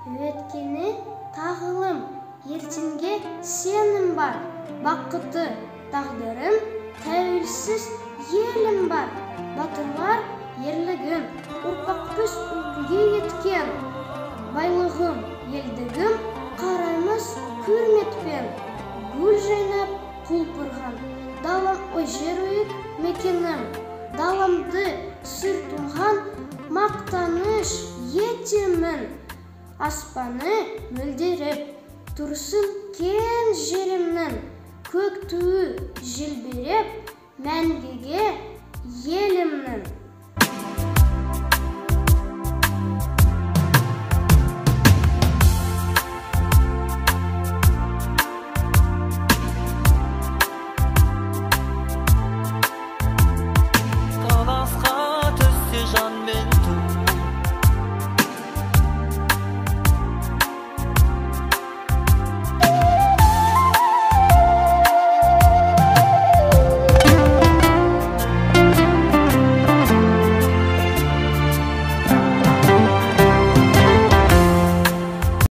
өткені тағылым, ертеңге сенім бар. Бақыты тағдырым, тәуелсіз елім бар. Батырлар ерлігім, ұрпақпыз үлгіге еткен. Байлығым, елдігім, қараймыз көрметпен. Гүл жайнап құлпырған, далам ой жер ойық мекенім. Даламды сүр туған, мақтаныш етемін. Аспаны мөлдеріп, тұрсын кен жерімнің. Көк туы желбереп, мәңгіге